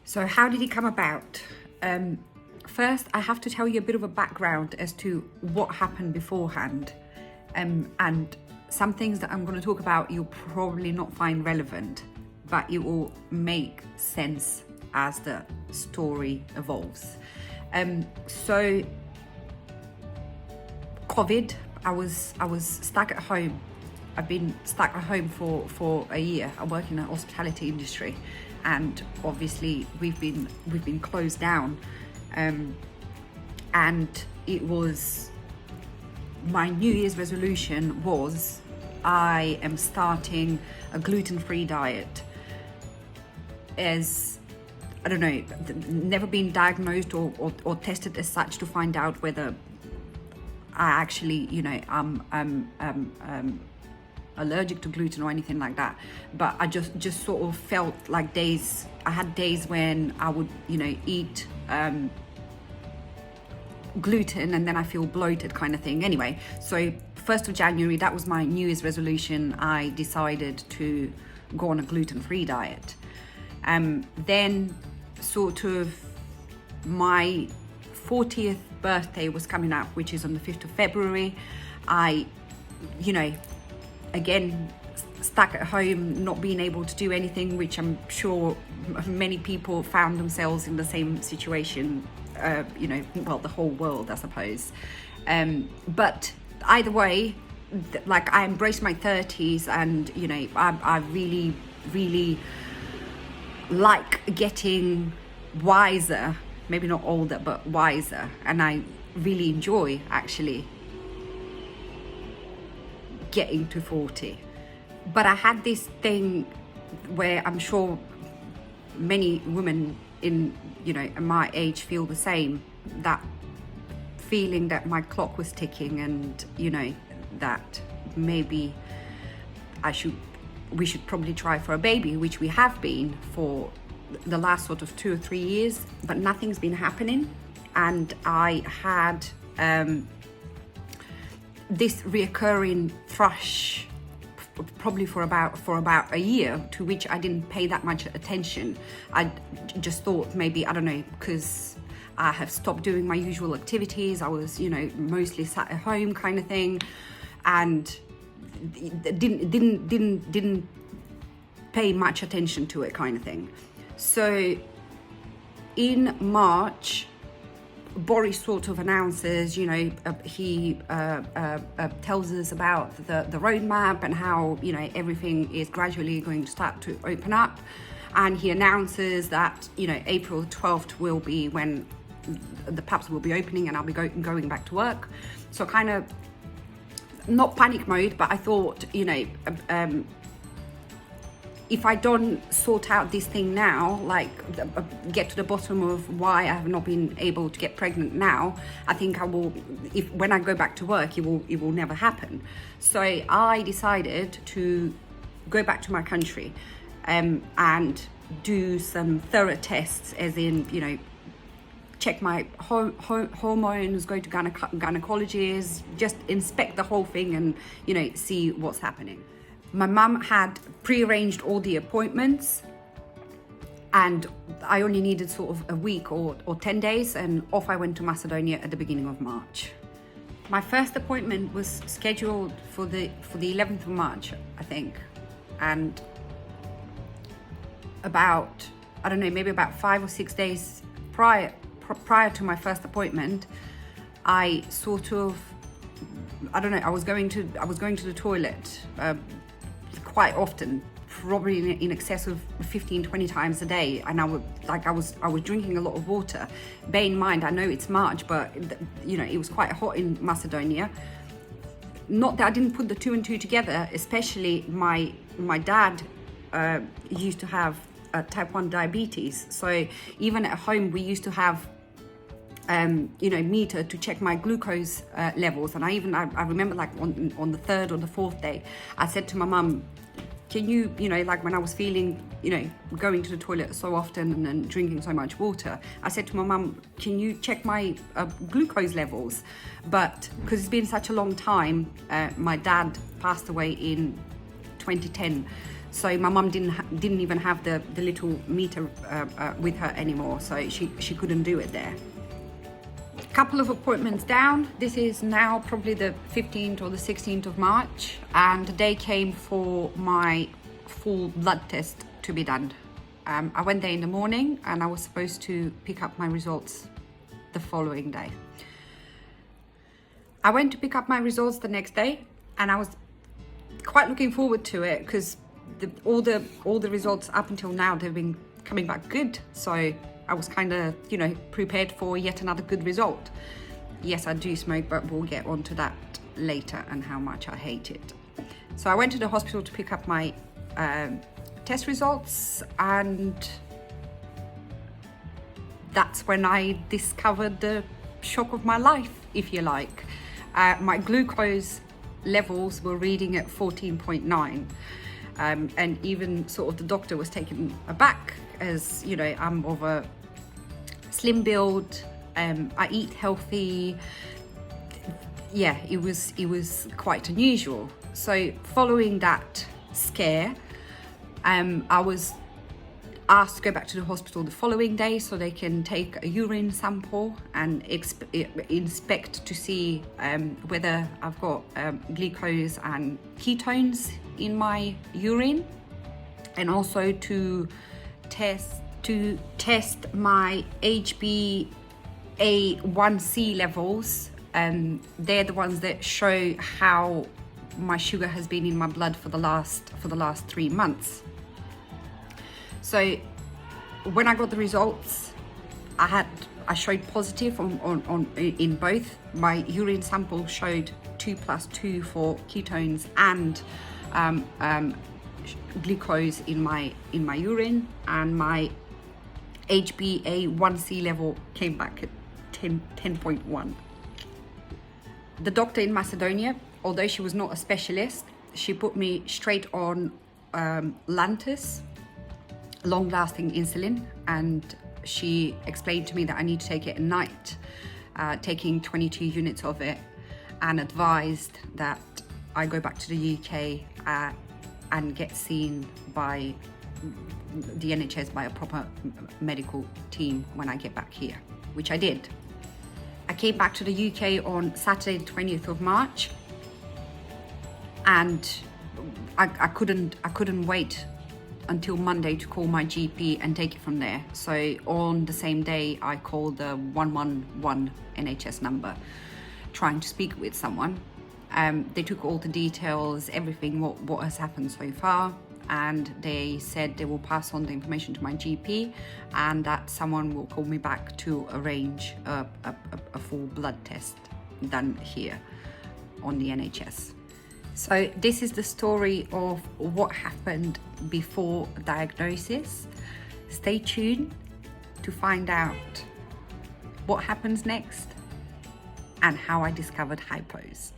So how did it come about? First, I have to tell you a bit of a background as to what happened beforehand. And some things that I'm going to talk about you'll probably not find relevant, but it will make sense as the story evolves. So COVID, I was stuck at home. I've been stuck at home for a year. I work in the hospitality industry, and obviously we've been closed down. And it was, my New Year's resolution was, I am starting a gluten-free diet. As I don't know, never been diagnosed or tested as such to find out whether I actually, I'm allergic to gluten or anything like that. But I just sort of felt like I had days when I would, eat gluten and then I feel bloated kind of thing. Anyway, so 1st of January, that was my New Year's resolution. I decided to go on a gluten-free diet. Then sort of my 40th birthday was coming up, which is on the 5th of February. I, again, stuck at home, not being able to do anything, which I'm sure many people found themselves in the same situation, the whole world, I suppose. But either way, I embraced my 30s, and, I really, really like getting wiser, maybe not older, but wiser. And I really enjoy actually getting to 40. But I had this thing where I'm sure many women in my age feel the same, that feeling that my clock was ticking, and that maybe we should probably try for a baby, which we have been for the last sort of 2 or 3 years, but nothing's been happening. And I had this reoccurring thrush probably for about a year, to which I didn't pay that much attention. I just thought maybe, I don't know, because I have stopped doing my usual activities. I was, mostly sat at home kind of thing, and didn't pay much attention to it kind of thing. So in March, Boris sort of announces, he tells us about the roadmap and how, everything is gradually going to start to open up. And he announces that, April 12th will be when the pubs will be opening and I'll be going back to work. So kind of not panic mode, but I thought, if I don't sort out this thing now, get to the bottom of why I have not been able to get pregnant now, I think I will, when I go back to work, it will never happen. So I decided to go back to my country and do some thorough tests, as in, check my hormones, go to gynecologists, just inspect the whole thing and, see what's happening. My mum had pre-arranged all the appointments, and I only needed sort of a week or 10 days, and off I went to Macedonia at the beginning of March. My first appointment was scheduled for the 11th of March, I think. And about, I don't know, maybe about 5 or 6 days prior to my first appointment, I sort of, I don't know, I was going to the toilet quite often, probably in excess of 15-20 times a day, and I was drinking a lot of water. Bear in mind, I know it's March, but it was quite hot in Macedonia. Not that I didn't put the 2 and 2 together, especially my dad used to have type 1 diabetes, so even at home we used to have meter to check my glucose levels. And I remember on the 3rd or the 4th day, I said to my mum, can you, when I was feeling, going to the toilet so often and drinking so much water, I said to my mum, can you check my glucose levels? But because it's been such a long time, my dad passed away in 2010. So my mum didn't even have the little meter with her anymore, so she couldn't do it there. Couple of appointments down. This is now probably the 15th or the 16th of March, and the day came for my full blood test to be done. I went there in the morning and I was supposed to pick up my results the following day. I went to pick up my results the next day, and I was quite looking forward to it because all the results up until now, they've been coming back good. So I was kind of, you know, prepared for yet another good result. Yes, I do smoke, but we'll get onto that later and how much I hate it. So I went to the hospital to pick up my test results, and that's when I discovered the shock of my life, if you like. My glucose levels were reading at 14.9, and even sort of the doctor was taken aback, as you know, I'm of a slim build, I eat healthy. Yeah, it was quite unusual. So following that scare, I was asked to go back to the hospital the following day so they can take a urine sample and inspect to see whether I've got glucose and ketones in my urine, and also to test my HbA1c levels. They're the ones that show how my sugar has been in my blood for the last 3 months. So when I got the results, I showed positive in both. My urine sample showed 2+2 for ketones and glucose in my urine, and my HbA1c level came back at 10.1. The doctor in Macedonia, although she was not a specialist, she put me straight on Latent, long-lasting insulin, and she explained to me that I need to take it at night, taking 22 units of it, and advised that I go back to the UK and get seen by the NHS, by a proper medical team when I get back here, which I did. I came back to the UK on Saturday the 20th of March, and I couldn't wait until Monday to call my GP and take it from there. So on the same day, I called the 111 NHS number, trying to speak with someone. They took all the details, everything, what has happened so far, and they said they will pass on the information to my GP, and that someone will call me back to arrange a full blood test done here on the NHS. So this is the story of what happened before diagnosis. Stay tuned to find out what happens next and how I discovered hypos.